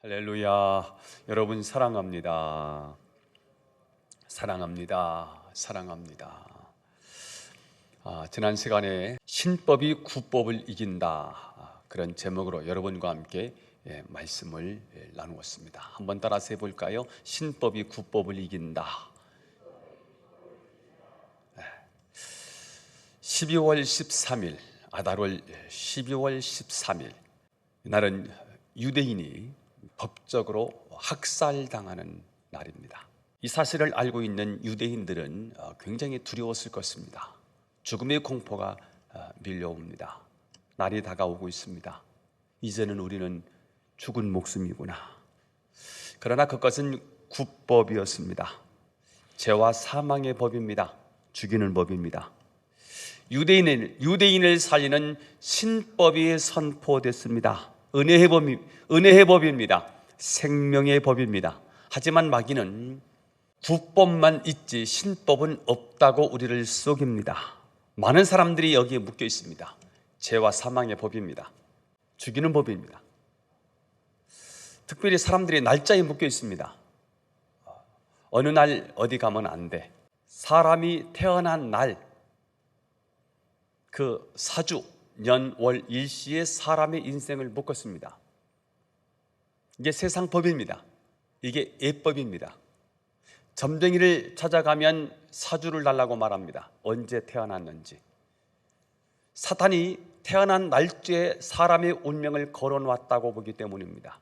할렐루야. 여러분 사랑합니다. 사랑합니다. 사랑합니다. 지난 시간에 신법이 구법을 이긴다, 그런 제목으로 여러분과 함께 말씀을 나누었습니다. 한번 따라서 해볼까요? 신법이 구법을 이긴다. 12월 13일 아달월 12월 13일, 이날은 유대인이 법적으로 학살당하는 날입니다. 이 사실을 알고 있는 유대인들은 굉장히 두려웠을 것입니다. 죽음의 공포가 밀려옵니다. 날이 다가오고 있습니다. 이제는 우리는 죽은 목숨이구나. 그러나 그것은 구법이었습니다. 죄와 사망의 법입니다. 죽이는 법입니다. 유대인을 살리는 신법이 선포됐습니다. 은혜의 법입니다. 생명의 법입니다. 하지만 마귀는 구법만 있지 신법은 없다고 우리를 속입니다. 많은 사람들이 여기에 묶여 있습니다. 죄와 사망의 법입니다. 죽이는 법입니다. 특별히 사람들이 날짜에 묶여 있습니다. 어느 날 어디 가면 안 돼. 사람이 태어난 날, 그 사주, 년, 월, 일시에 사람의 인생을 묶었습니다. 이게 세상 법입니다. 이게 예법입니다. 점쟁이를 찾아가면 사주를 달라고 말합니다. 언제 태어났는지. 사탄이 태어난 날짜에 사람의 운명을 걸어놨다고 보기 때문입니다.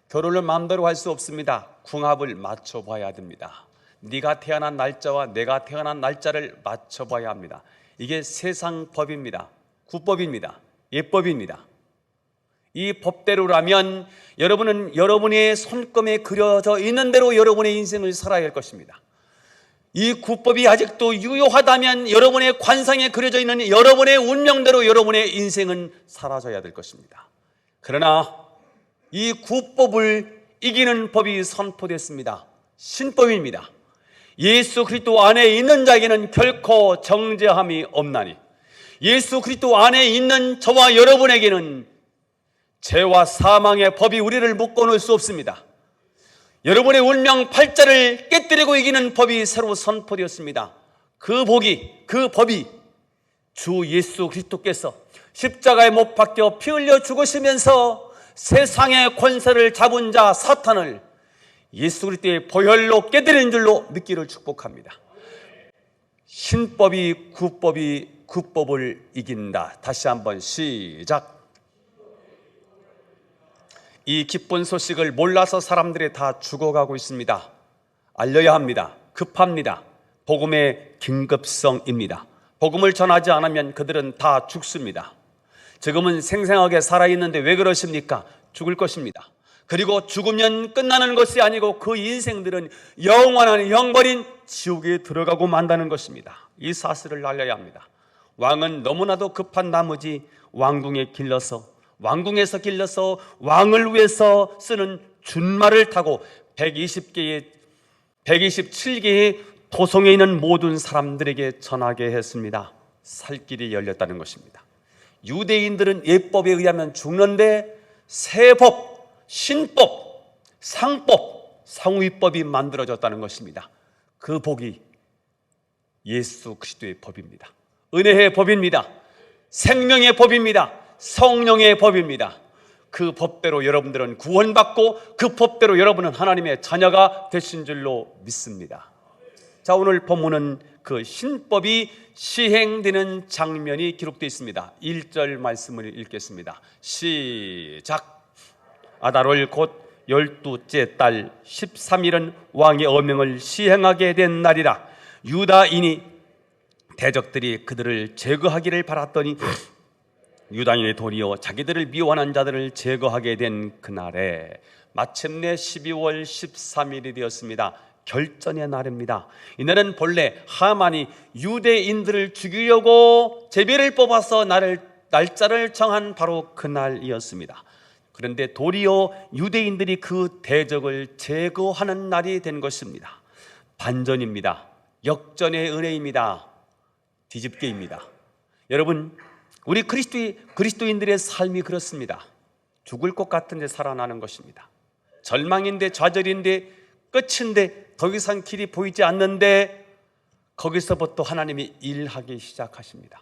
결혼을 마음대로 할 수 없습니다. 궁합을 맞춰봐야 됩니다. 네가 태어난 날짜와 내가 태어난 날짜를 맞춰봐야 합니다. 이게 세상 법입니다. 구법입니다. 예법입니다. 이 법대로라면 여러분은 여러분의 손금에 그려져 있는 대로 여러분의 인생을 살아야 할 것입니다. 이 구법이 아직도 유효하다면 여러분의 관상에 그려져 있는 여러분의 운명대로 여러분의 인생은 사라져야 될 것입니다. 그러나 이 구법을 이기는 법이 선포됐습니다. 신법입니다. 예수 그리스도 안에 있는 자에게는 결코 정죄함이 없나니, 예수 그리스도 안에 있는 저와 여러분에게는 죄와 사망의 법이 우리를 묶어놓을 수 없습니다. 여러분의 운명 팔자를 깨뜨리고 이기는 법이 새로 선포되었습니다. 그 법이 주 예수 그리스도께서 십자가에 못 박혀 피 흘려 죽으시면서 세상의 권세를 잡은 자 사탄을 예수 그리스도의 보혈로 깨뜨리는 줄로 믿기를 축복합니다. 신법이 구법을 이긴다. 다시 한번 시작. 이 기쁜 소식을 몰라서 사람들이 다 죽어가고 있습니다. 알려야 합니다. 급합니다. 복음의 긴급성입니다. 복음을 전하지 않으면 그들은 다 죽습니다. 지금은 생생하게 살아있는데 왜 그러십니까? 죽을 것입니다. 그리고 죽으면 끝나는 것이 아니고 그 인생들은 영원한 영벌인 지옥에 들어가고 만다는 것입니다. 이 사실을 알려야 합니다. 왕은 너무나도 급한 나머지 왕궁에서 길러서 왕을 위해서 쓰는 준말을 타고 127개의 도성에 있는 모든 사람들에게 전하게 했습니다. 살 길이 열렸다는 것입니다. 유대인들은 예법에 의하면 죽는데 새 법, 신법, 상법, 상위법이 만들어졌다는 것입니다. 그 복이 예수 그리스도의 법입니다. 은혜의 법입니다. 생명의 법입니다. 성령의 법입니다. 그 법대로 여러분들은 구원받고 그 법대로 여러분은 하나님의 자녀가 되신 줄로 믿습니다. 자, 오늘 본문은 그 신법이 시행되는 장면이 기록되어 있습니다. 1절 말씀을 읽겠습니다. 시작. 아달월 곧 12째 달 13일은 왕의 어명을 시행하게 된 날이라. 유다인이 대적들이 그들을 제거하기를 바랐더니 유다인의 도리어 자기들을 미워하는 자들을 제거하게 된 그날에 마침내 12월 13일이 되었습니다. 결전의 날입니다. 이날은 본래 하만이 유대인들을 죽이려고 제비를 뽑아서 날짜를 정한 바로 그날이었습니다. 그런데 도리어 유대인들이 그 대적을 제거하는 날이 된 것입니다. 반전입니다. 역전의 은혜입니다. 뒤집개입니다. 여러분, 우리 그리스도인들의 삶이 그렇습니다. 죽을 것 같은데 살아나는 것입니다. 절망인데, 좌절인데, 끝인데 더 이상 길이 보이지 않는데 거기서부터 하나님이 일하기 시작하십니다.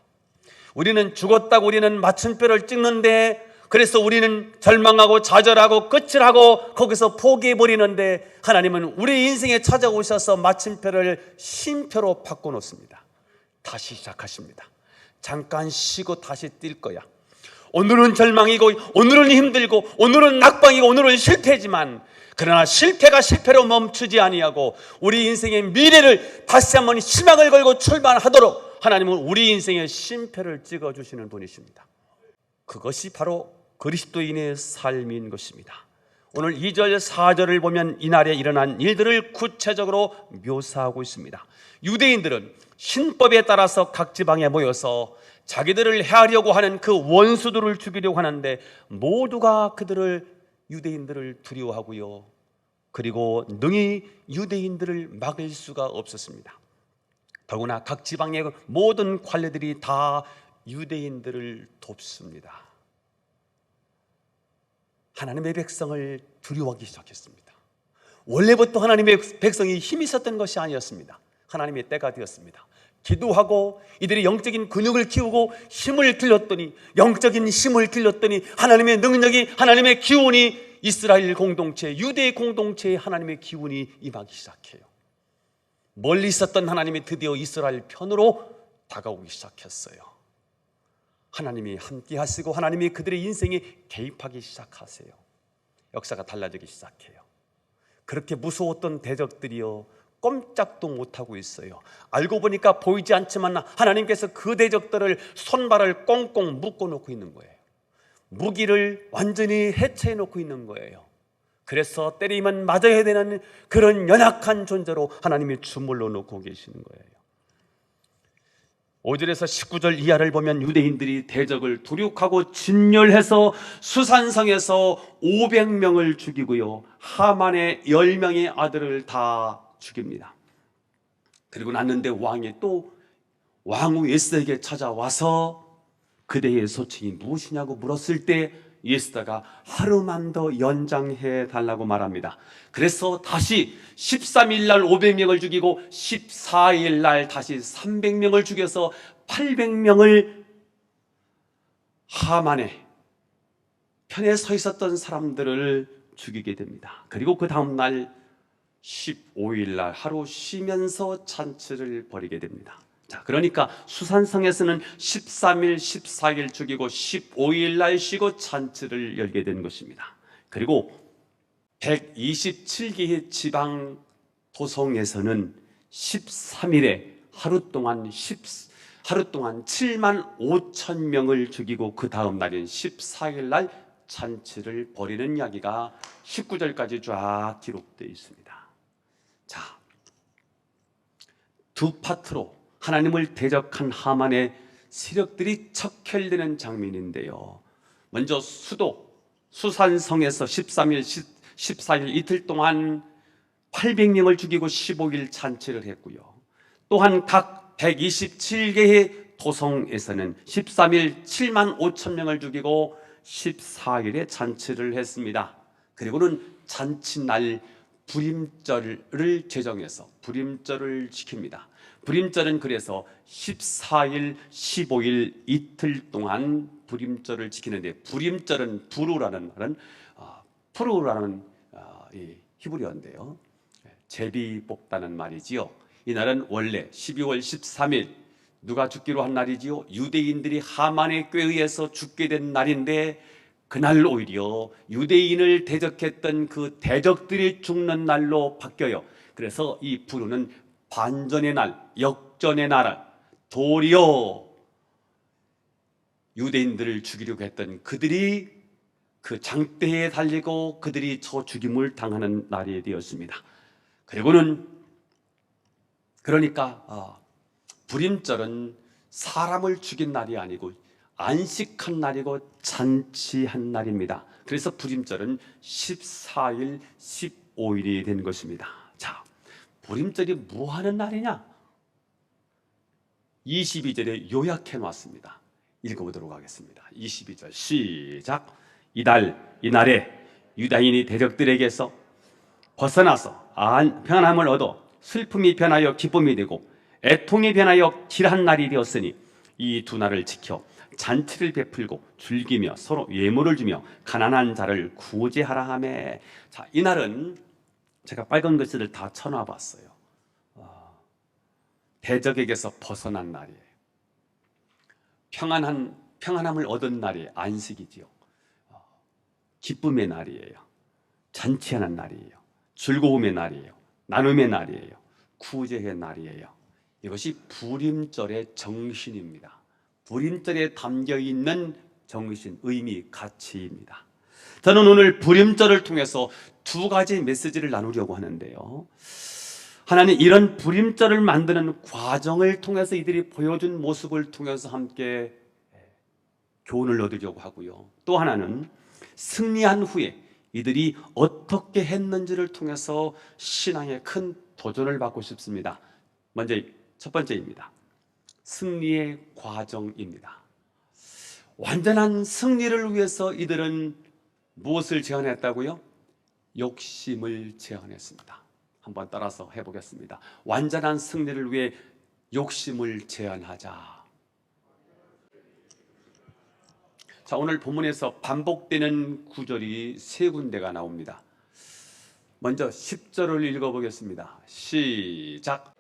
우리는 죽었다고 우리는 마침표를 찍는데, 그래서 우리는 절망하고 좌절하고 끝을 하고 거기서 포기해버리는데, 하나님은 우리 인생에 찾아오셔서 마침표를 쉼표로 바꿔놓습니다. 다시 시작하십니다. 잠깐 쉬고 다시 뛸 거야. 오늘은 절망이고, 오늘은 힘들고, 오늘은 낙방이고, 오늘은 실패지만, 그러나 실패가 실패로 멈추지 아니하고 우리 인생의 미래를 다시 한번 희망을 걸고 출발하도록 하나님은 우리 인생의 쉼표를 찍어주시는 분이십니다. 그것이 바로 그리스도인의 삶인 것입니다. 오늘 2절 4절을 보면 이날에 일어난 일들을 구체적으로 묘사하고 있습니다. 유대인들은 신법에 따라서 각 지방에 모여서 자기들을 해하려고 하는 그 원수들을 죽이려고 하는데, 모두가 유대인들을 두려워하고요, 그리고 능히 유대인들을 막을 수가 없었습니다. 더구나 각 지방의 모든 관리들이 다 유대인들을 돕습니다. 하나님의 백성을 두려워하기 시작했습니다. 원래부터 하나님의 백성이 힘이 있었던 것이 아니었습니다. 하나님의 때가 되었습니다. 기도하고 이들이 영적인 근육을 키우고 힘을 길렀더니, 영적인 힘을 길렀더니 하나님의 능력이, 하나님의 기운이 이스라엘 공동체, 유대 공동체에 하나님의 기운이 임하기 시작해요. 멀리 있었던 하나님이 드디어 이스라엘 편으로 다가오기 시작했어요. 하나님이 함께 하시고 하나님이 그들의 인생에 개입하기 시작하세요. 역사가 달라지기 시작해요. 그렇게 무서웠던 대적들이요, 꼼짝도 못하고 있어요. 알고 보니까 보이지 않지만 하나님께서 그 대적들을 손발을 꽁꽁 묶어놓고 있는 거예요. 무기를 완전히 해체해 놓고 있는 거예요. 그래서 때리면 맞아야 되는 그런 연약한 존재로 하나님이 주물러 놓고 계시는 거예요. 5절에서 19절 이하를 보면 유대인들이 대적을 도륙하고 진멸해서 수산성에서 500명을 죽이고요, 하만의 10명의 아들을 다 죽입니다. 그리고 났는데 왕이 또 왕후 에스더에게 찾아와서 그대의 소칭이 무엇이냐고 물었을 때 에스더가 하루만 더 연장해 달라고 말합니다. 그래서 다시 13일 날 500명을 죽이고 14일 날 다시 300명을 죽여서 800명을 하만의 편에 서 있었던 사람들을 죽이게 됩니다. 그리고 그 다음 날 15일 날 하루 쉬면서 잔치를 벌이게 됩니다. 자, 그러니까 수산성에서는 13일, 14일 죽이고 15일 날 쉬고 잔치를 열게 된 것입니다. 그리고 127개의 지방 도성에서는 13일에 하루 동안 7만 5천 명을 죽이고 그 다음 날인 14일 날 잔치를 벌이는 이야기가 19절까지 쫙 기록되어 있습니다. 자, 두 파트로 하나님을 대적한 하만의 세력들이 척결되는 장면인데요, 먼저 수산성에서 13일, 14일 이틀 동안 800명을 죽이고 15일 잔치를 했고요, 또한 각 127개의 도성에서는 13일 7만 5천 명을 죽이고 14일에 잔치를 했습니다. 그리고는 잔치날 불임절을 제정해서 불임절을 지킵니다. 불임절은 그래서 14일, 15일 이틀 동안 불임절을 지키는데, 불임절은 푸르라는 히브리어인데요, 제비 뽑다는 말이지요. 이날은 원래 12월 13일 누가 죽기로 한 날이지요? 유대인들이 하만의 꾀에 의해서 죽게 된 날인데, 그날 오히려 유대인을 대적했던 그 대적들이 죽는 날로 바뀌어요. 그래서 이 푸르는 반전의 날, 역전의 날, 도리어 유대인들을 죽이려고 했던 그들이 그 장대에 달리고 그들이 저 죽임을 당하는 날이 되었습니다. 그러니까 불임절은 사람을 죽인 날이 아니고 안식한 날이고 잔치한 날입니다. 그래서 불임절은 14일, 15일이 된 것입니다. 자, 불임절이 뭐 하는 날이냐? 22절에 요약해 놨습니다. 읽어보도록 하겠습니다. 22절 시작. 이날에 유다인이 대적들에게서 벗어나서 평안함을 얻어 슬픔이 변하여 기쁨이 되고 애통이 변하여 길한 날이 되었으니 이 두 날을 지켜 잔치를 베풀고 즐기며 서로 예물을 주며 가난한 자를 구제하라 하매. 자, 이 날은 제가 빨간 글씨를 다 쳐놔 봤어요. 대적에게서 벗어난 날이에요. 평안함을 얻은 날이 안식이지요. 기쁨의 날이에요. 잔치하는 날이에요. 즐거움의 날이에요. 나눔의 날이에요. 구제의 날이에요. 이것이 부림절의 정신입니다. 부림절에 담겨있는 정신, 의미, 가치입니다. 저는 오늘 부림절을 통해서 두 가지 메시지를 나누려고 하는데요. 하나님 이런 부림절을 만드는 과정을 통해서 이들이 보여준 모습을 통해서 함께 교훈을 얻으려고 하고요. 또 하나는 승리한 후에 이들이 어떻게 했는지를 통해서 신앙에 큰 도전을 받고 싶습니다. 먼저 첫 번째입니다. 승리의 과정입니다. 완전한 승리를 위해서 이들은 무엇을 제안했다고요? 욕심을 제안했습니다. 한번 따라서 해보겠습니다. 완전한 승리를 위해 욕심을 제안하자. 자, 오늘 본문에서 반복되는 구절이 세 군데가 나옵니다. 먼저 10절을 읽어보겠습니다. 시작.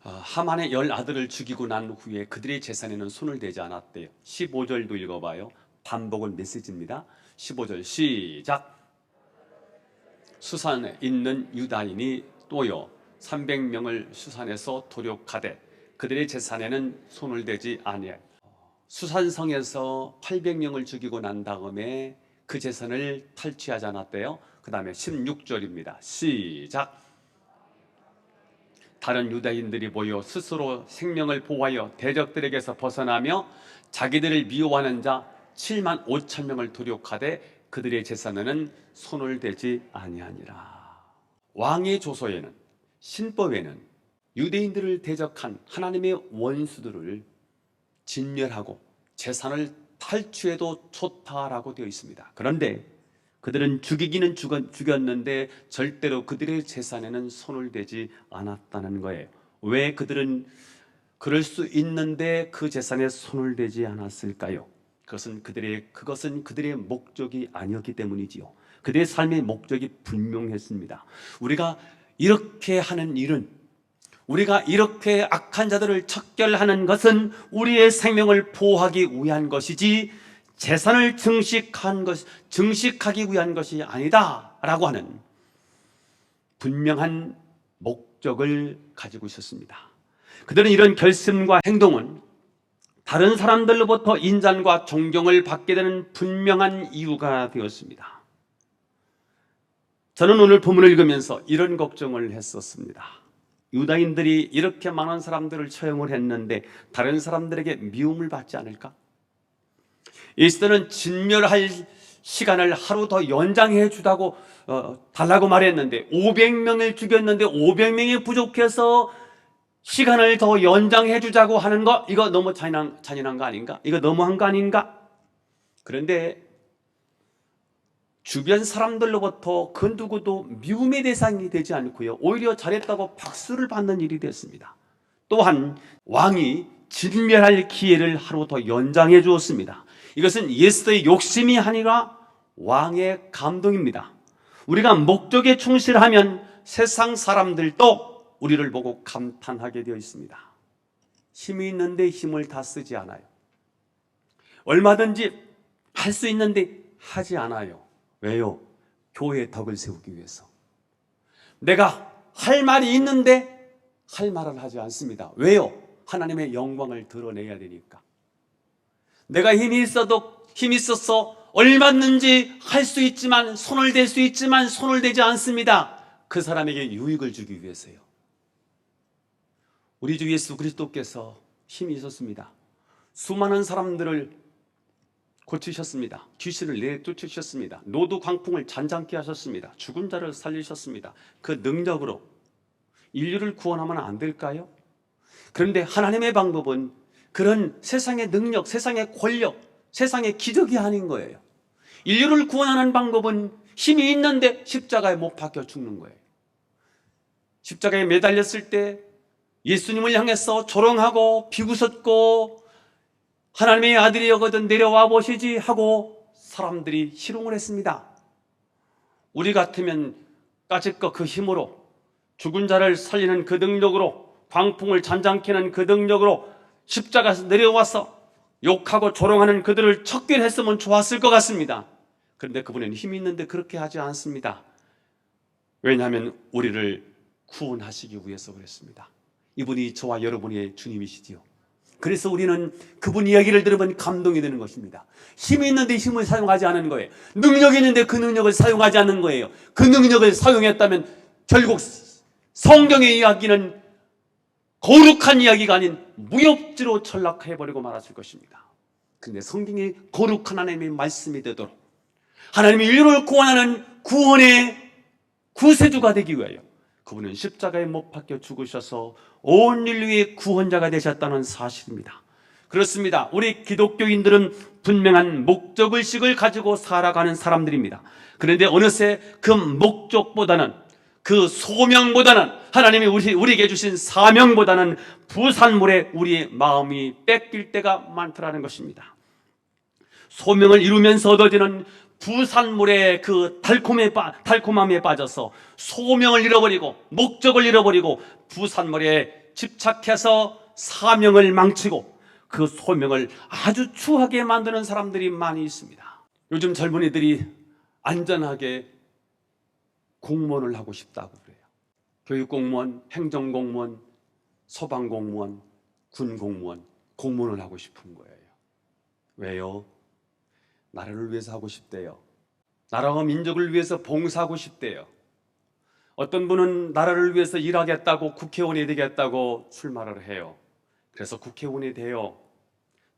하만의 10아들을 죽이고 난 후에 그들의 재산에는 손을 대지 않았대요. 15절도 읽어봐요. 반복은 메시지입니다. 15절 시작. 수산에 있는 유다인이 또요 300명을 수산에서 도륙하되 그들의 재산에는 손을 대지 아니하여. 수산성에서 800명을 죽이고 난 다음에 그 재산을 탈취하지 않았대요. 그 다음에 16절입니다. 시작. 다른 유다인들이 모여 스스로 생명을 보호하여 대적들에게서 벗어나며 자기들을 미워하는 자 7만 5천 명을 도륙하되 그들의 재산에는 손을 대지 아니하니라. 왕의 조서에는, 신법에는 유대인들을 대적한 하나님의 원수들을 진멸하고 재산을 탈취해도 좋다라고 되어 있습니다. 그런데 그들은 죽이기는 죽였는데 절대로 그들의 재산에는 손을 대지 않았다는 거예요. 왜 그들은 그럴 수 있는데 그 재산에 손을 대지 않았을까요? 그것은 그들의 목적이 아니었기 때문이지요. 그들의 삶의 목적이 분명했습니다. 우리가 이렇게 하는 일은, 우리가 이렇게 악한 자들을 척결하는 것은 우리의 생명을 보호하기 위한 것이지 재산을 증식하기 위한 것이 아니다라고 하는 분명한 목적을 가지고 있었습니다. 그들은 이런 결심과 행동은 다른 사람들로부터 인정과 존경을 받게 되는 분명한 이유가 되었습니다. 저는 오늘 본문을 읽으면서 이런 걱정을 했었습니다. 유다인들이 이렇게 많은 사람들을 처형을 했는데 다른 사람들에게 미움을 받지 않을까? 에스더는 진멸할 시간을 하루 더 연장해 주다고 달라고 말했는데 500명을 죽였는데 500명이 부족해서 시간을 더 연장해 주자고 하는 거, 이거 너무 잔인한 거 아닌가? 이거 너무한 거 아닌가? 그런데 주변 사람들로부터 그 누구도 미움의 대상이 되지 않고요, 오히려 잘했다고 박수를 받는 일이 됐습니다. 또한 왕이 진멸할 기회를 하루 더 연장해 주었습니다. 이것은 에스더의 욕심이 아니라 왕의 감동입니다. 우리가 목적에 충실하면 세상 사람들도 우리를 보고 감탄하게 되어 있습니다. 힘이 있는데 힘을 다 쓰지 않아요. 얼마든지 할 수 있는데 하지 않아요. 왜요? 교회의 덕을 세우기 위해서. 내가 할 말이 있는데 할 말을 하지 않습니다. 왜요? 하나님의 영광을 드러내야 되니까. 내가 힘이 있어서 얼마든지 할 수 있지만, 손을 댈 수 있지만 손을 대지 않습니다. 그 사람에게 유익을 주기 위해서요. 우리 주 예수 그리스도께서 힘이 있었습니다. 수많은 사람들을 고치셨습니다. 귀신을 내쫓으셨습니다. 노두 광풍을 잔잔케 하셨습니다. 죽은 자를 살리셨습니다. 그 능력으로 인류를 구원하면 안 될까요? 그런데 하나님의 방법은 그런 세상의 능력, 세상의 권력, 세상의 기적이 아닌 거예요. 인류를 구원하는 방법은 힘이 있는데 십자가에 못 박혀 죽는 거예요. 십자가에 매달렸을 때 예수님을 향해서 조롱하고 비웃었고 하나님의 아들이여거든 내려와 보시지 하고 사람들이 희롱을 했습니다. 우리 같으면 까짓거 그 힘으로 죽은 자를 살리는 그 능력으로 광풍을 잔잔케 하는 그 능력으로 십자가에서 내려와서 욕하고 조롱하는 그들을 척결했으면 좋았을 것 같습니다. 그런데 그분은 힘이 있는데 그렇게 하지 않습니다. 왜냐하면 우리를 구원하시기 위해서 그랬습니다. 이분이 저와 여러분의 주님이시지요. 그래서 우리는 그분 이야기를 들으면 감동이 되는 것입니다. 힘이 있는데 힘을 사용하지 않은 거예요. 능력이 있는데 그 능력을 사용하지 않는 거예요. 그 능력을 사용했다면 결국 성경의 이야기는 거룩한 이야기가 아닌 무협지로 전락해버리고 말았을 것입니다. 그런데 성경이 거룩한 하나님의 말씀이 되도록 하나님이 인류를 구원하는 구원의 구세주가 되기 위하여 그분은 십자가에 못 박혀 죽으셔서 온 인류의 구원자가 되셨다는 사실입니다. 그렇습니다. 우리 기독교인들은 분명한 목적의식을 가지고 살아가는 사람들입니다. 그런데 어느새 그 목적보다는 그 소명보다는 하나님이 우리에게 주신 사명보다는 부산물에 우리의 마음이 뺏길 때가 많더라는 것입니다. 소명을 이루면서 얻어지는 부산물의 그 달콤함에 빠져서 소명을 잃어버리고 목적을 잃어버리고 부산물에 집착해서 사명을 망치고 그 소명을 아주 추하게 만드는 사람들이 많이 있습니다. 요즘 젊은이들이 안전하게 공무원을 하고 싶다고 그래요. 교육공무원, 행정공무원, 소방공무원, 군공무원, 공무원을 하고 싶은 거예요. 왜요? 나라를 위해서 하고 싶대요. 나라와 민족을 위해서 봉사하고 싶대요. 어떤 분은 나라를 위해서 일하겠다고 국회의원이 되겠다고 출마를 해요. 그래서 국회의원이 돼요.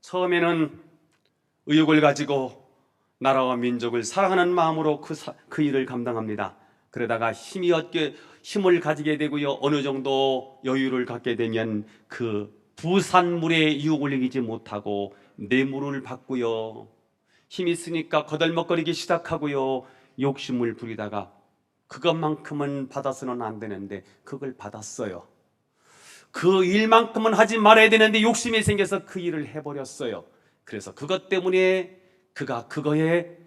처음에는 의욕을 가지고 나라와 민족을 사랑하는 마음으로 그 일을 감당합니다. 그러다가 힘을 가지게 되고요. 어느 정도 여유를 갖게 되면 그 부산물에 유혹을 이기지 못하고 뇌물을 받고요. 힘이 있으니까 거들먹거리기 시작하고요. 욕심을 부리다가 그것만큼은 받아서는 안 되는데 그걸 받았어요. 그 일만큼은 하지 말아야 되는데 욕심이 생겨서 그 일을 해버렸어요. 그래서 그것 때문에 그가 그거에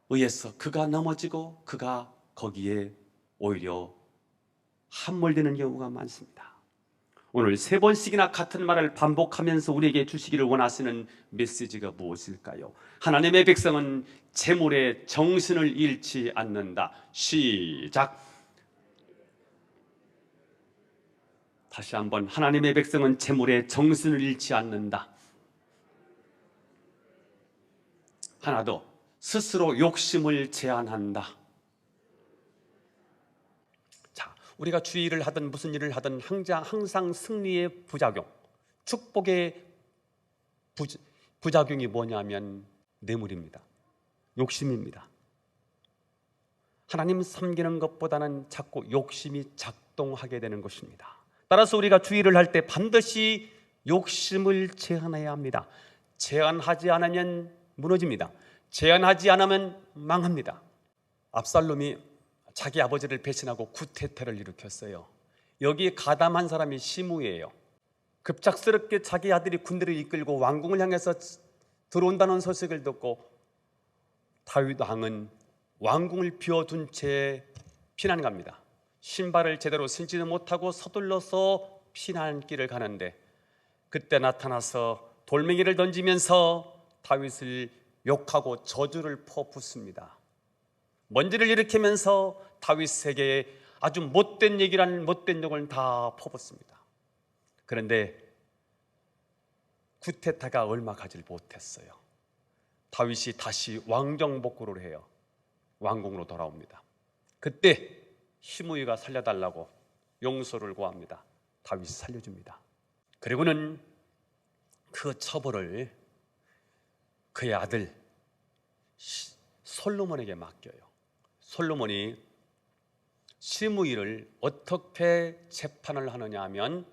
의해서 그가 넘어지고 그가 거기에 오히려 함몰되는 경우가 많습니다. 오늘 3번씩이나 같은 말을 반복하면서 우리에게 주시기를 원하시는 메시지가 무엇일까요? 하나님의 백성은 재물에 정신을 잃지 않는다. 시작. 다시 한번 하나님의 백성은 재물에 정신을 잃지 않는다. 하나 더, 스스로 욕심을 제한한다. 자, 우리가 주의를 하든 무슨 일을 하든 항상 승리의 부작용, 축복의 부작용이 뭐냐면 뇌물입니다. 욕심입니다. 하나님 섬기는 것보다는 자꾸 욕심이 작동하게 되는 것입니다. 따라서 우리가 주의를 할 때 반드시 욕심을 제한해야 합니다. 제한하지 않으면 무너집니다. 제한하지 않으면 망합니다. 압살롬이 자기 아버지를 배신하고 쿠데타를 일으켰어요. 여기 가담한 사람이 시므이에요. 급작스럽게 자기 아들이 군대를 이끌고 왕궁을 향해서 들어온다는 소식을 듣고 다윗 왕은 왕궁을 비워둔 채 피난 갑니다. 신발을 제대로 신지도 못하고 서둘러서 피난길을 가는데 그때 나타나서 돌멩이를 던지면서 다윗을 욕하고 저주를 퍼붓습니다. 먼지를 일으키면서 다윗에게 아주 못된 얘기라는 못된 욕을 다 퍼붓습니다. 그런데 쿠데타가 얼마 가지 못했어요. 다윗이 다시 왕정복구를 해요. 왕궁으로 돌아옵니다. 그때 시므이가 살려달라고 용서를 구합니다. 다윗이 살려줍니다. 그리고는 그 처벌을 그의 아들 솔로몬에게 맡겨요. 솔로몬이 시므이를 어떻게 재판을 하느냐 하면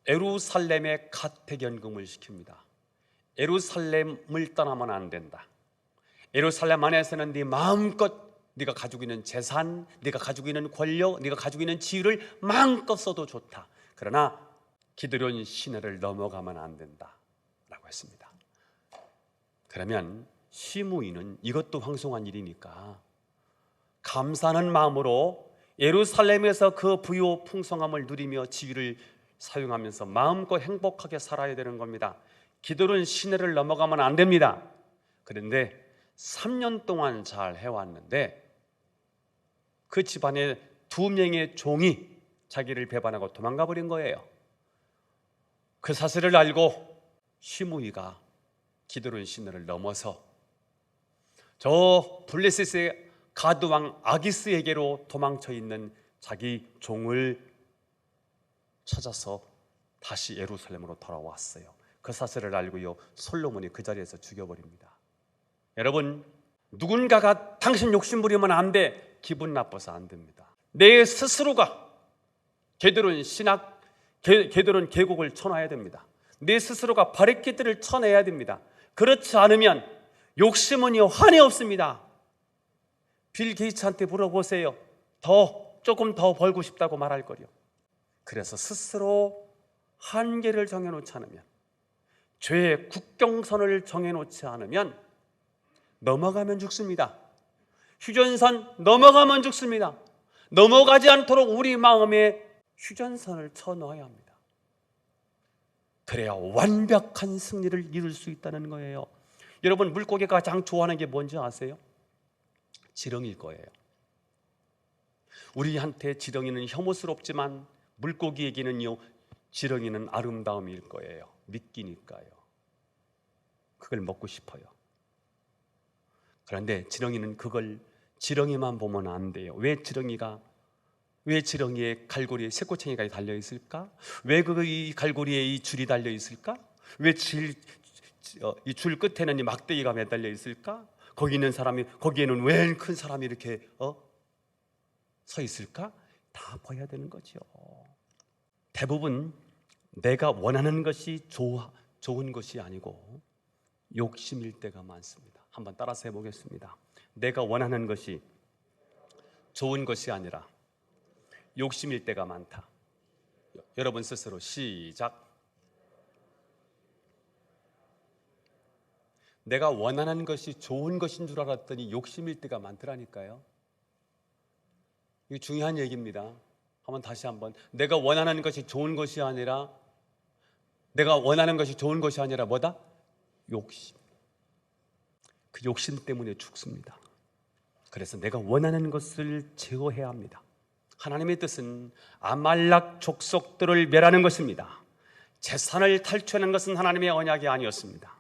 예루살렘에 가택연금을 시킵니다. 예루살렘을 떠나면 안 된다. 예루살렘 안에서는 네 마음껏 네가 가지고 있는 재산, 네가 가지고 있는 권력, 네가 가지고 있는 지위를 마음껏 써도 좋다. 그러나 기드론 시내를 넘어가면 안 된다 라고 했습니다. 그러면 시므이는 이것도 황송한 일이니까 감사하는 마음으로 예루살렘에서 그 부요 풍성함을 누리며 지위를 사용하면서 마음껏 행복하게 살아야 되는 겁니다. 기드론 시내를 넘어가면 안 됩니다. 그런데 3년 동안 잘 해왔는데 그 집안에 2명의 종이 자기를 배반하고 도망가 버린 거예요. 그 사실을 알고 시므이가 기드론 시내를 넘어서 저 블레셋의 가드왕 아기스에게로 도망쳐 있는 자기 종을 찾아서 다시 예루살렘으로 돌아왔어요. 그 사실을 알고요, 솔로몬이 그 자리에서 죽여버립니다. 여러분, 누군가가 당신 욕심 부리면 안 돼, 기분 나빠서 안 됩니다. 내 스스로가 게드론 계곡을 쳐놔야 됩니다. 내 스스로가 바리케드를 쳐내야 됩니다. 그렇지 않으면 욕심은 한이 없습니다. 빌 게이츠한테 물어보세요. 조금 더 벌고 싶다고 말할 거요. 그래서 스스로 한계를 정해놓지 않으면, 죄의 국경선을 정해놓지 않으면 넘어가면 죽습니다. 휴전선 넘어가면 죽습니다. 넘어가지 않도록 우리 마음에 휴전선을 쳐놓아야 합니다. 그래야 완벽한 승리를 이룰 수 있다는 거예요. 여러분, 물고기가 가장 좋아하는 게 뭔지 아세요? 지렁이일 거예요. 우리한테 지렁이는 혐오스럽지만 물고기에게는요, 지렁이는 아름다움일 거예요. 미끼니까요. 그걸 먹고 싶어요. 그런데 지렁이는 그걸 지렁이만 보면 안 돼요. 왜 지렁이의 갈고리에 새꼬챙이가 달려 있을까? 왜 이 갈고리에 이 줄이 달려 있을까? 왜 이 줄 끝에는 이 막대기가 매달려 있을까? 거기에는 왜 큰 사람이 이렇게 서 있을까? 다 봐야 되는 거죠. 대부분 내가 원하는 것이 좋은 것이 아니고 욕심일 때가 많습니다. 한번 따라서 해보겠습니다. 내가 원하는 것이 좋은 것이 아니라 욕심일 때가 많다. 여러분 스스로 시작. 내가 원하는 것이 좋은 것인 줄 알았더니 욕심일 때가 많더라니까요. 이게 중요한 얘기입니다. 다시 한번. 내가 원하는 것이 좋은 것이 아니라 뭐다? 욕심. 그 욕심 때문에 죽습니다. 그래서 내가 원하는 것을 제어해야 합니다. 하나님의 뜻은 아말렉 족속들을 멸하는 것입니다. 재산을 탈취하는 것은 하나님의 언약이 아니었습니다.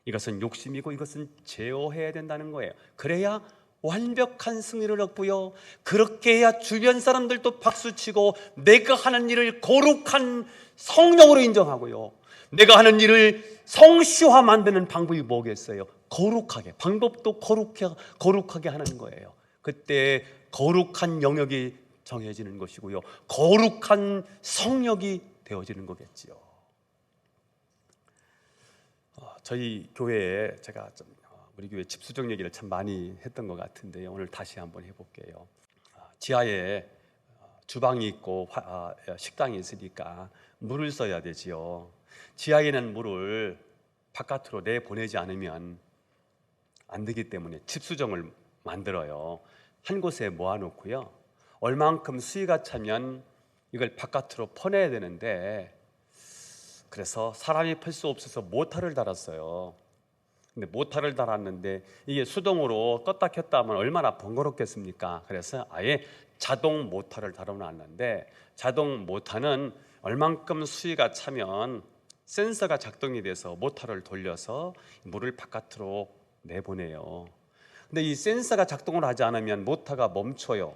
이것은 욕심이고 이것은 제어해야 된다는 거예요. 그래야 완벽한 승리를 얻고요, 그렇게 해야 주변 사람들도 박수치고 내가 하는 일을 거룩한 성령으로 인정하고요, 내가 하는 일을 성시화 만드는 방법이 뭐겠어요? 거룩하게, 방법도 거룩하게 하는 거예요. 그때 거룩한 영역이 정해지는 것이고요, 거룩한 성역이 되어지는 거겠지요. 저희 교회에 제가 우리 교회 집수정 얘기를 참 많이 했던 것 같은데요, 오늘 다시 한번 해볼게요. 지하에 주방이 있고 식당이 있으니까 물을 써야 되지요. 지하에는 물을 바깥으로 내보내지 않으면 안 되기 때문에 집수정을 만들어요. 한 곳에 모아놓고요, 얼만큼 수위가 차면 이걸 바깥으로 퍼내야 되는데, 그래서 사람이 풀 수 없어서 모터를 달았어요. 근데 모터를 달았는데 이게 수동으로 껐다 켰다 하면 얼마나 번거롭겠습니까? 그래서 아예 자동 모터를 달아놨는데, 자동 모터는 얼만큼 수위가 차면 센서가 작동이 돼서 모터를 돌려서 물을 바깥으로 내보내요. 근데 이 센서가 작동을 하지 않으면 모터가 멈춰요.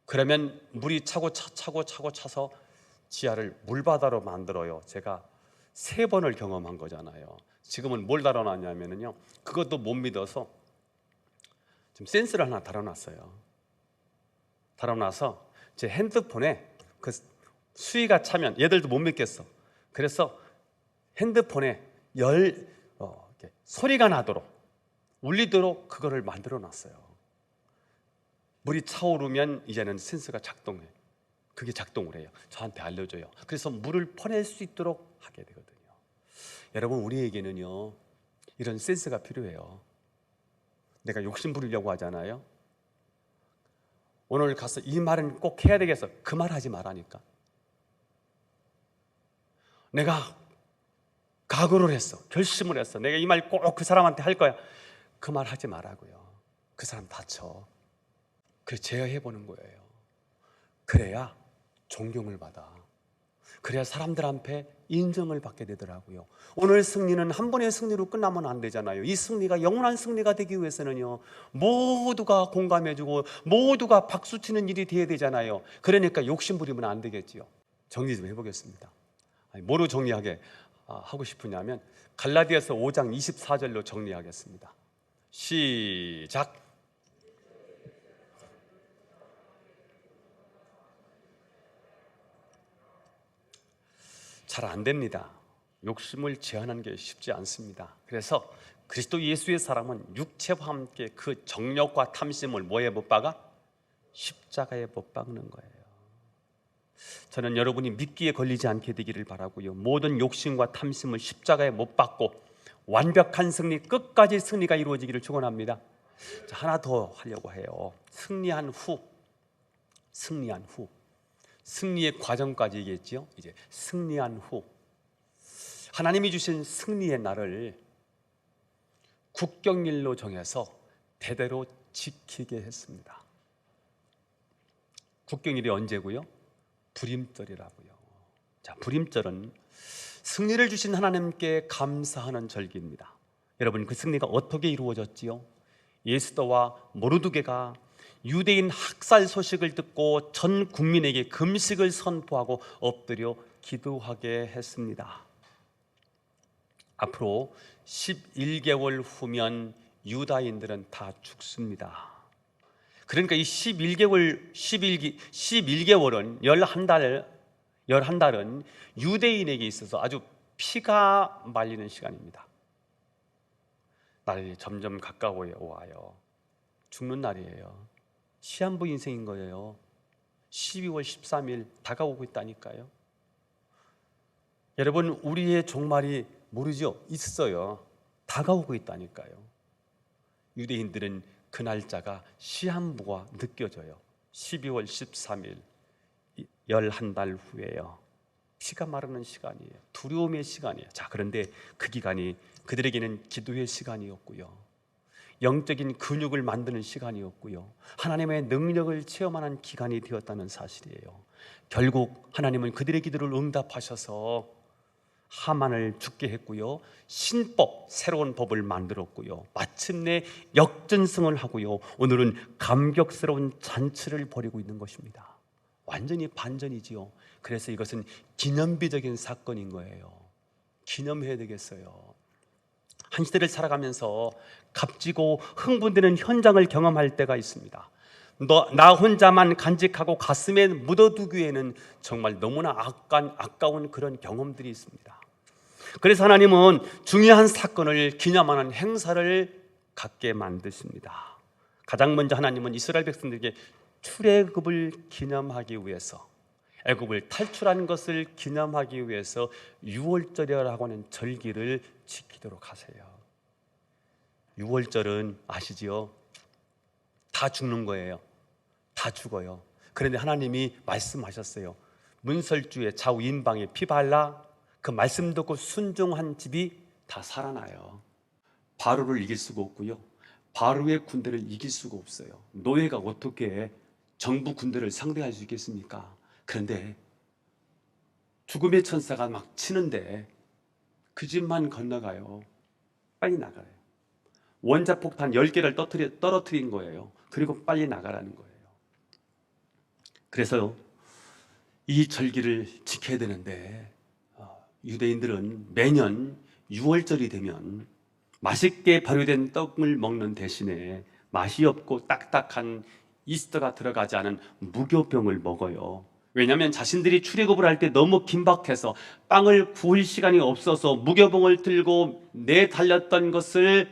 그러면 물이 차고 차서 지하를 물바다로 만들어요. 제가 3번을 경험한 거잖아요. 지금은 뭘 달아놨냐면요, 그것도 못 믿어서 지금 센서를 하나 달아놨어요. 달아놔서 제 핸드폰에 그 수위가 차면 얘들도 못 믿겠어. 그래서 핸드폰에 이렇게 소리가 나도록 울리도록 그거를 만들어 놨어요. 물이 차오르면 이제는 센서가 작동해. 그게 작동을 해요. 저한테 알려줘요. 그래서 물을 퍼낼 수 있도록 하게 되거든요. 여러분, 우리에게는요 이런 센스가 필요해요. 내가 욕심 부리려고 하잖아요. 오늘 가서 이 말은 꼭 해야 되겠어. 그 말 하지 말라니까. 내가 각오를 했어. 결심을 했어. 내가 이 말 꼭 그 사람한테 할 거야. 그 말 하지 말라고요. 그 사람 다쳐. 그래서 제어해보는 거예요. 그래야 존경을 받아. 그래야 사람들 앞에 인정을 받게 되더라고요. 오늘 승리는 한 번의 승리로 끝나면 안 되잖아요. 이 승리가 영원한 승리가 되기 위해서는요 모두가 공감해주고 모두가 박수치는 일이 돼야 되잖아요. 그러니까 욕심 부리면 안 되겠지요. 정리 좀 해보겠습니다. 뭐로 정리하게 하고 싶으냐면 갈라디아서 5장 24절로 정리하겠습니다. 시작. 잘 안 됩니다. 욕심을 제한하는 게 쉽지 않습니다. 그래서 그리스도 예수의 사람은 육체와 함께 그 정욕과 탐심을 뭐에 못 박아? 십자가에 못 박는 거예요. 저는 여러분이 미끼에 걸리지 않게 되기를 바라고요. 모든 욕심과 탐심을 십자가에 못 박고 완벽한 승리, 끝까지 승리가 이루어지기를 축원합니다. 하나 더 하려고 해요. 승리한 후 승리의 과정까지 얘기했죠. 이제 승리한 후 하나님이 주신 승리의 날을 국경일로 정해서 대대로 지키게 했습니다. 국경일이 언제고요? 불임절이라고요. 자, 불임절은 승리를 주신 하나님께 감사하는 절기입니다. 여러분, 그 승리가 어떻게 이루어졌지요? 예수도와 모르드게가 유대인 학살 소식을 듣고 전 국민에게 금식을 선포하고 엎드려 기도하게 했습니다. 앞으로 11개월 후면 유다인들은 다 죽습니다. 그러니까 이 11개월은 11달은 유대인에게 있어서 아주 피가 말리는 시간입니다. 날이 점점 가까워 와요. 죽는 날이에요. 시한부 인생인 거예요. 12월 13일 다가오고 있다니까요. 여러분, 우리의 종말이 모르죠? 있어요. 다가오고 있다니까요. 유대인들은 그 날짜가 시한부가 느껴져요. 12월 13일 11달 후에요. 피가 마르는 시간이에요. 두려움의 시간이에요. 자, 그런데 그 기간이 그들에게는 기도의 시간이었고요, 영적인 근육을 만드는 시간이었고요, 하나님의 능력을 체험하는 기간이 되었다는 사실이에요. 결국 하나님은 그들의 기도를 응답하셔서 하만을 죽게 했고요, 신법, 새로운 법을 만들었고요, 마침내 역전승을 하고요, 오늘은 감격스러운 잔치를 벌이고 있는 것입니다. 완전히 반전이지요. 그래서 이것은 기념비적인 사건인 거예요. 기념해야 되겠어요. 한 시대를 살아가면서 값지고 흥분되는 현장을 경험할 때가 있습니다. 나 혼자만 간직하고 가슴에 묻어두기에는 정말 너무나 아까운 그런 경험들이 있습니다. 그래서 하나님은 중요한 사건을 기념하는 행사를 갖게 만드십니다. 가장 먼저 하나님은 이스라엘 백성들에게 출애굽을 기념하기 위해서, 애굽을 탈출한 것을 기념하기 위해서 유월절이라고 하는 절기를 지키도록 하세요. 유월절은 아시지요? 다 죽는 거예요. 다 죽어요. 그런데 하나님이 말씀하셨어요. 문설주에 좌우 인방에 피 발라 그 말씀 듣고 순종한 집이 다 살아나요. 바로를 이길 수가 없고요, 바로의 군대를 이길 수가 없어요. 노예가 어떻게 정부 군대를 상대할 수 있겠습니까? 그런데 죽음의 천사가 막 치는데 그 집만 건너가요. 빨리 나가요. 원자폭탄 10개를 떨어뜨린 거예요. 그리고 빨리 나가라는 거예요. 그래서 이 절기를 지켜야 되는데 유대인들은 매년 6월절이 되면 맛있게 발효된 떡을 먹는 대신에 맛이 없고 딱딱한 이스터가 들어가지 않은 무교병을 먹어요. 왜냐하면 자신들이 출애굽을 할 때 너무 긴박해서 빵을 구울 시간이 없어서 무교봉을 들고 내달렸던 것을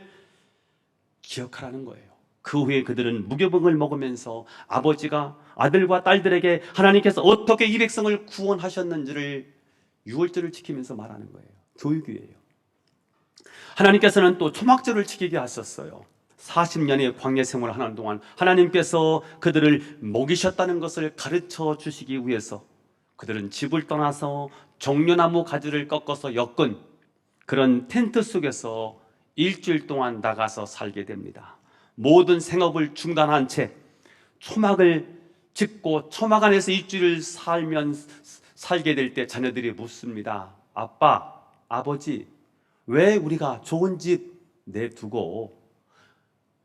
기억하라는 거예요. 그 후에 그들은 무교봉을 먹으면서 아버지가 아들과 딸들에게 하나님께서 어떻게 이 백성을 구원하셨는지를 유월절을 지키면서 말하는 거예요. 교육이에요. 하나님께서는 또 초막절을 지키게 하셨어요. 40년의 광야 생활을 하는 동안 하나님께서 그들을 먹이셨다는 것을 가르쳐 주시기 위해서 그들은 집을 떠나서 종려나무 가지를 꺾어서 엮은 그런 텐트 속에서 일주일 동안 나가서 살게 됩니다. 모든 생업을 중단한 채 초막을 짓고 초막 안에서 일주일을 살게 될 때 자녀들이 묻습니다. 아빠, 아버지, 왜 우리가 좋은 집 내두고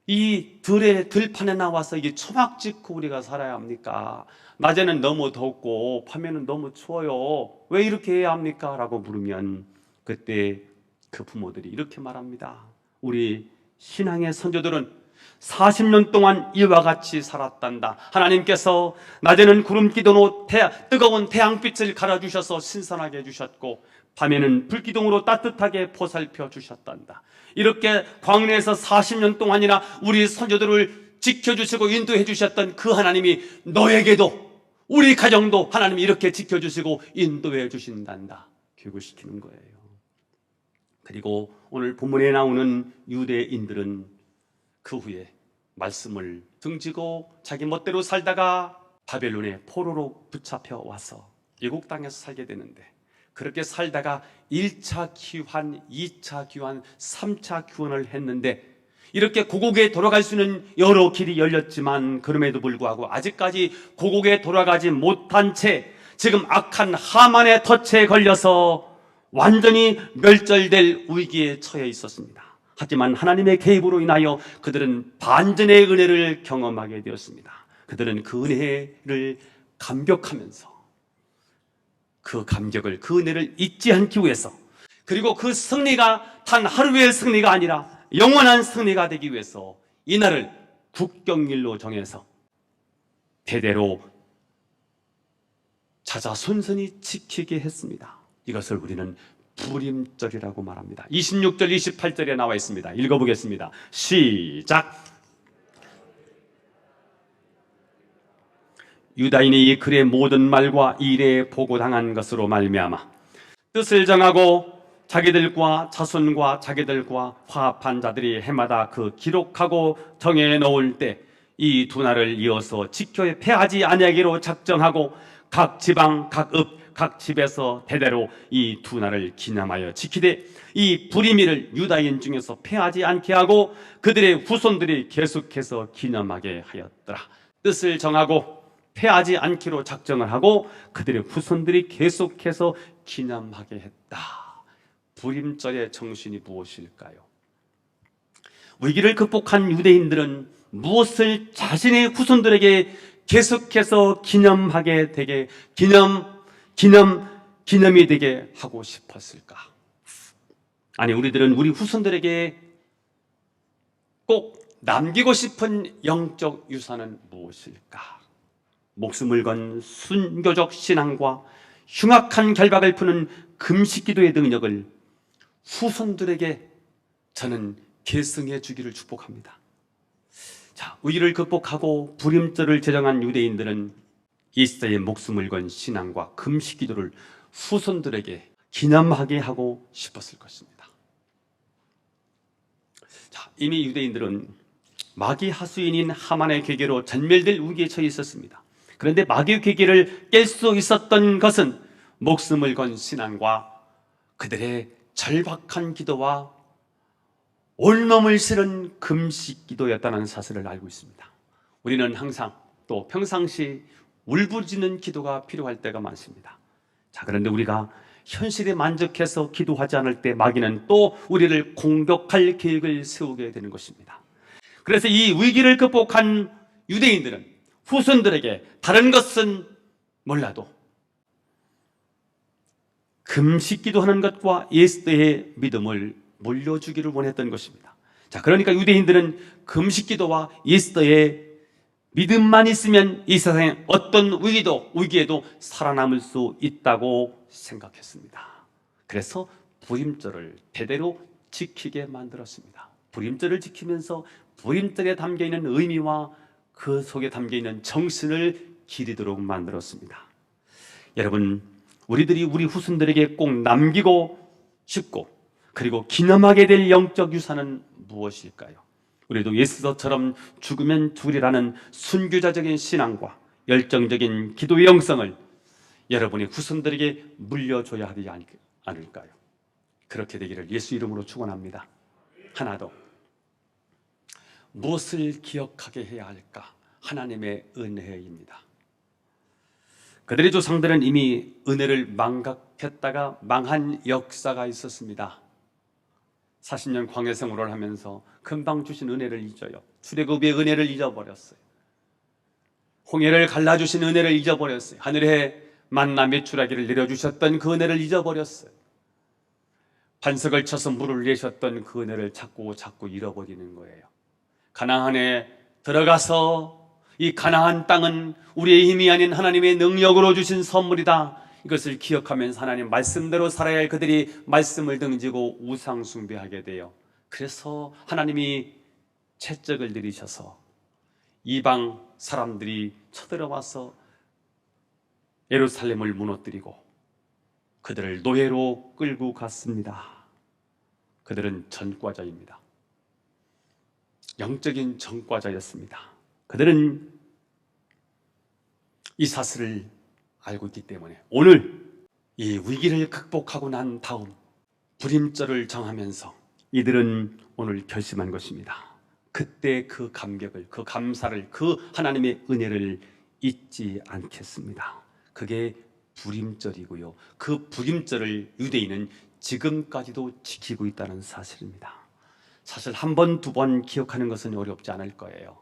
이 들판에 나와서 이게 초막 짓고 우리가 살아야 합니까? 낮에는 너무 덥고 밤에는 너무 추워요. 왜 이렇게 해야 합니까? 라고 물으면 그때 그 부모들이 이렇게 말합니다. 우리 신앙의 선조들은 40년 동안 이와 같이 살았단다. 하나님께서 낮에는 구름기둥으로 뜨거운 태양빛을 갈아주셔서 신선하게 해주셨고 밤에는 불기둥으로 따뜻하게 보살펴 주셨단다. 이렇게 광야에서 40년 동안이나 우리 선조들을 지켜주시고 인도해 주셨던 그 하나님이 너에게도 우리 가정도 하나님이 이렇게 지켜주시고 인도해 주신단다. 교육을 시키는 거예요. 그리고 오늘 본문에 나오는 유대인들은 그 후에 말씀을 등지고 자기 멋대로 살다가 바벨론의 포로로 붙잡혀 와서 애국 땅에서 살게 되는데 그렇게 살다가 1차 귀환, 2차 귀환, 3차 귀환을 했는데 이렇게 고국에 돌아갈 수 있는 여러 길이 열렸지만 그럼에도 불구하고 아직까지 고국에 돌아가지 못한 채 지금 악한 하만의 덫에 걸려서 완전히 멸절될 위기에 처해 있었습니다. 하지만 하나님의 개입으로 인하여 그들은 반전의 은혜를 경험하게 되었습니다. 그들은 그 은혜를 감격하면서 그 감격을, 그 은혜를 잊지 않기 위해서 그리고 그 승리가 단 하루의 승리가 아니라 영원한 승리가 되기 위해서 이날을 국경일로 정해서 대대로 자자손손이 지키게 했습니다. 이것을 우리는 부림절이라고 말합니다. 26절, 28절에 나와 있습니다. 읽어보겠습니다. 시작. 유다인이 이 글의 모든 말과 일에 보고당한 것으로 말미암아 뜻을 정하고 자기들과 자손과 자기들과 화합한 자들이 해마다 그 기록하고 정해 놓을 때 이 두 날을 이어서 지켜 패하지 아니하기로 작정하고 각 지방, 각 읍, 각 집에서 대대로 이 두 날을 기념하여 지키되 이 불임일을 유다인 중에서 패하지 않게 하고 그들의 후손들이 계속해서 기념하게 하였더라. 뜻을 정하고 패하지 않기로 작정을 하고 그들의 후손들이 계속해서 기념하게 했다. 불임절의 정신이 무엇일까요? 위기를 극복한 유대인들은 무엇을 자신의 후손들에게 계속해서 기념하게 되게 기념이 되게 하고 싶었을까? 아니, 우리들은 우리 후손들에게 꼭 남기고 싶은 영적 유산은 무엇일까? 목숨을 건 순교적 신앙과 흉악한 결박을 푸는 금식기도의 능력을 후손들에게 저는 계승해 주기를 축복합니다. 자, 위기를 극복하고 불임절을 제정한 유대인들은 이스라엘의 목숨을 건 신앙과 금식기도를 후손들에게 기념하게 하고 싶었을 것입니다. 자, 이미 유대인들은 마귀 하수인인 하만의 계계로 전멸될 위기에 처해 있었습니다. 그런데 마귀의 계계를 깰 수 있었던 것은 목숨을 건 신앙과 그들의 절박한 기도와 온몸을 실은 금식 기도였다는 사실을 알고 있습니다. 우리는 항상 또 평상시 울부짖는 기도가 필요할 때가 많습니다. 자, 그런데 우리가 현실에 만족해서 기도하지 않을 때 마귀는 또 우리를 공격할 계획을 세우게 되는 것입니다. 그래서 이 위기를 극복한 유대인들은 후손들에게 다른 것은 몰라도 금식 기도하는 것과 예수의 믿음을 물려주기를 원했던 것입니다. 자, 그러니까 유대인들은 금식 기도와 예수의 믿음만 있으면 이 세상에 어떤 위기에도 살아남을 수 있다고 생각했습니다. 그래서 부림절을 대대로 지키게 만들었습니다. 부림절을 지키면서 부림절에 담겨있는 의미와 그 속에 담겨있는 정신을 기리도록 만들었습니다. 여러분, 우리들이 우리 후손들에게 꼭 남기고 싶고 그리고 기념하게 될 영적 유산은 무엇일까요? 우리도 예수처럼 죽으면 죽으리라는 순교자적인 신앙과 열정적인 기도의 영성을 여러분의 후손들에게 물려줘야 하지 않을까요? 그렇게 되기를 예수 이름으로 축원합니다. 하나 더, 무엇을 기억하게 해야 할까? 하나님의 은혜입니다. 그들의 조상들은 이미 은혜를 망각했다가 망한 역사가 있었습니다. 40년 광야 생활을 하면서 금방 주신 은혜를 잊어요. 출애굽의 은혜를 잊어버렸어요. 홍해를 갈라주신 은혜를 잊어버렸어요. 하늘에 만나 메추라기를 내려주셨던 그 은혜를 잊어버렸어요. 반석을 쳐서 물을 내셨던 그 은혜를 자꾸 잃어버리는 거예요. 가나안에 들어가서 이 가나안 땅은 우리의 힘이 아닌 하나님의 능력으로 주신 선물이다. 이것을 기억하면서 하나님 말씀대로 살아야 할 그들이 말씀을 등지고 우상 숭배하게 돼요. 그래서 하나님이 채찍을 내리셔서 이방 사람들이 쳐들어와서 예루살렘을 무너뜨리고 그들을 노예로 끌고 갔습니다. 그들은 전과자입니다. 영적인 전과자였습니다. 그들은 이 사실을 알고 있기 때문에 오늘 이 위기를 극복하고 난 다음 불임절을 정하면서 이들은 오늘 결심한 것입니다. 그때 그 감격을, 그 감사를, 그 하나님의 은혜를 잊지 않겠습니다. 그게 불임절이고요. 그 불임절을 유대인은 지금까지도 지키고 있다는 사실입니다. 사실 한 번, 두 번 기억하는 것은 어렵지 않을 거예요.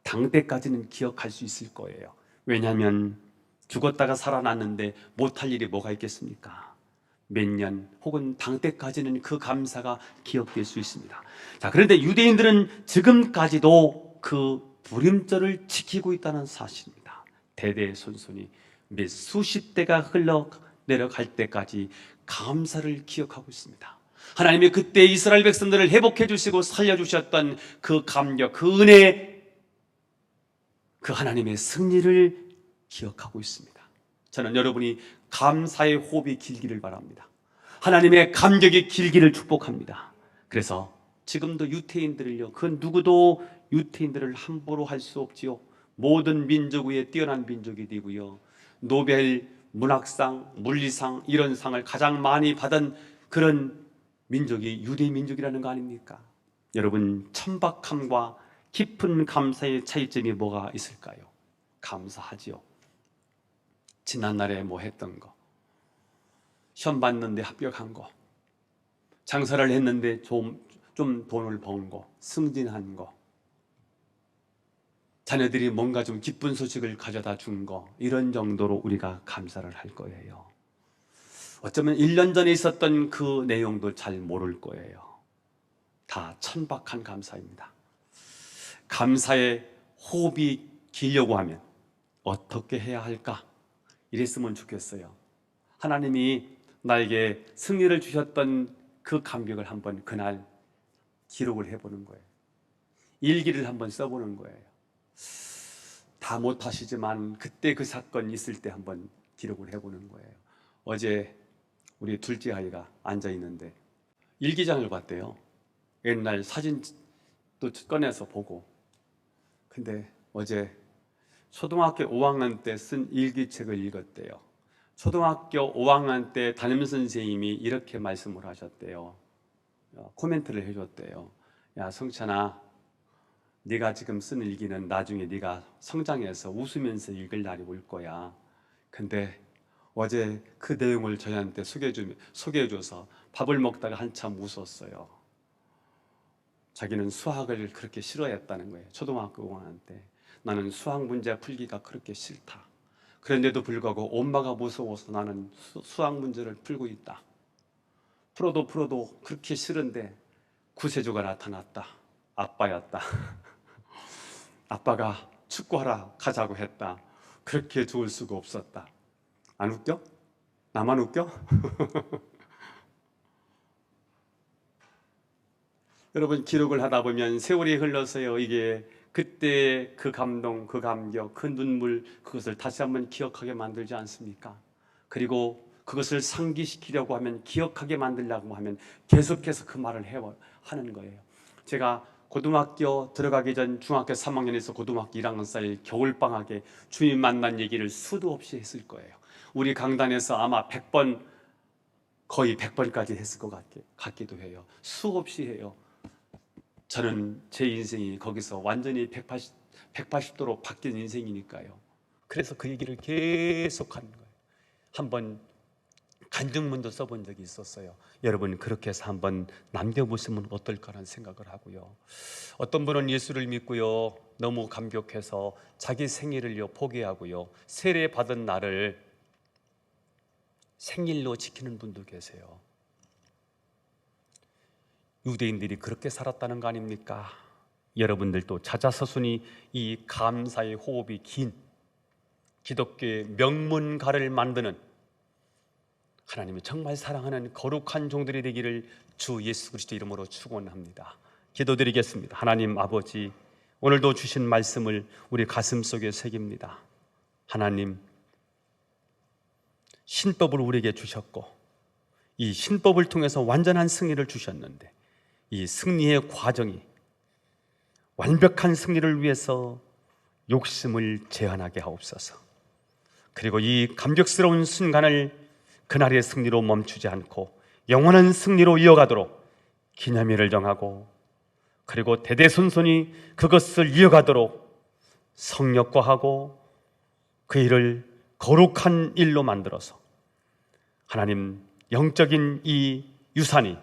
당대까지는 기억할 수 있을 거예요. 왜냐하면 죽었다가 살아났는데 못할 일이 뭐가 있겠습니까? 몇 년 혹은 당대까지는 그 감사가 기억될 수 있습니다. 자, 그런데 유대인들은 지금까지도 그 불임절을 지키고 있다는 사실입니다. 대대손손이 몇 수십 대가 흘러 내려갈 때까지 감사를 기억하고 있습니다. 하나님이 그때 이스라엘 백성들을 회복해 주시고 살려주셨던 그 감격, 그 은혜, 그 하나님의 승리를 기억하고 있습니다. 저는 여러분이 감사의 호흡이 길기를 바랍니다. 하나님의 감격이 길기를 축복합니다. 그래서 지금도 유태인들을요, 그 누구도 유태인들을 함부로 할 수 없지요. 모든 민족 위에 뛰어난 민족이 되고요, 노벨 문학상, 물리상 이런 상을 가장 많이 받은 그런 민족이 유대 민족이라는 거 아닙니까? 여러분, 천박함과 깊은 감사의 차이점이 뭐가 있을까요? 감사하지요. 지난날에 뭐 했던 거, 시험 봤는데 합격한 거, 장사를 했는데 좀 돈을 번 거, 승진한 거, 자녀들이 뭔가 좀 기쁜 소식을 가져다 준 거, 이런 정도로 우리가 감사를 할 거예요. 어쩌면 1년 전에 있었던 그 내용도 잘 모를 거예요. 다 천박한 감사입니다. 감사의 호흡이 길려고 하면 어떻게 해야 할까? 이랬으면 좋겠어요. 하나님이 나에게 승리를 주셨던 그 감격을 한번 그날 기록을 해보는 거예요. 일기를 한번 써보는 거예요. 다 못하시지만 그때 그 사건이 있을 때 한번 기록을 해보는 거예요. 어제 우리 둘째 아이가 앉아있는데 일기장을 봤대요. 옛날 사진도 꺼내서 보고. 근데 어제 초등학교 5학년 때 쓴 일기책을 읽었대요. 초등학교 5학년 때 담임선생님이 이렇게 말씀을 하셨대요. 코멘트를 해줬대요. 야, 성찬아, 네가 지금 쓴 일기는 나중에 네가 성장해서 웃으면서 읽을 날이 올 거야. 근데 어제 그 내용을 저희한테 소개해줘서 밥을 먹다가 한참 웃었어요. 자기는 수학을 그렇게 싫어했다는 거예요. 초등학교 5학년 때. 나는 수학 문제 풀기가 그렇게 싫다. 그런데도 불구하고 엄마가 무서워서 나는 수학 문제를 풀고 있다. 풀어도 그렇게 싫은데 구세주가 나타났다. 아빠였다. 아빠가 축구하러 가자고 했다. 그렇게 좋을 수가 없었다. 안 웃겨? 나만 웃겨? 여러분, 기록을 하다 보면 세월이 흘러서요, 이게 그때 그 감동, 그 감격, 그 눈물, 그것을 다시 한번 기억하게 만들지 않습니까? 그리고 그것을 상기시키려고 하면, 기억하게 만들려고 하면 계속해서 그 말을 하는 거예요. 제가 고등학교 들어가기 전 중학교 3학년에서 고등학교 1학년 사이 겨울방학에 주님 만난 얘기를 수도 없이 했을 거예요. 우리 강단에서 아마 100번, 거의 100번까지 했을 것 같기도 해요. 수없이 해요. 저는 제 인생이 거기서 완전히 180도로 바뀐 인생이니까요. 그래서 그 얘기를 계속 하는 거예요. 한번 간증문도 써본 적이 있었어요. 여러분, 그렇게 해서 한번 남겨보시면 어떨까라는 생각을 하고요. 어떤 분은 예수를 믿고요, 너무 감격해서 자기 생일을요 포기하고요, 세례 받은 날을 생일로 지키는 분도 계세요. 유대인들이 그렇게 살았다는 거 아닙니까? 여러분들도 자자서순이 이 감사의 호흡이 긴 기독교의 명문가를 만드는, 하나님이 정말 사랑하는 거룩한 종들이 되기를 주 예수 그리스도 이름으로 축원합니다. 기도드리겠습니다. 하나님 아버지, 오늘도 주신 말씀을 우리 가슴 속에 새깁니다. 하나님, 신법을 우리에게 주셨고 이 신법을 통해서 완전한 승리를 주셨는데, 이 승리의 과정이 완벽한 승리를 위해서 욕심을 제한하게 하옵소서. 그리고 이 감격스러운 순간을 그날의 승리로 멈추지 않고 영원한 승리로 이어가도록 기념일을 정하고, 그리고 대대손손이 그것을 이어가도록 성역화하고 그 일을 거룩한 일로 만들어서 하나님, 영적인 이 유산이,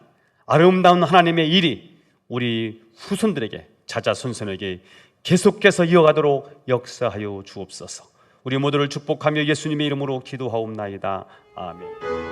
아름다운 하나님의 일이 우리 후손들에게, 자자손손에게 계속해서 이어가도록 역사하여 주옵소서. 우리 모두를 축복하며 예수님의 이름으로 기도하옵나이다. 아멘.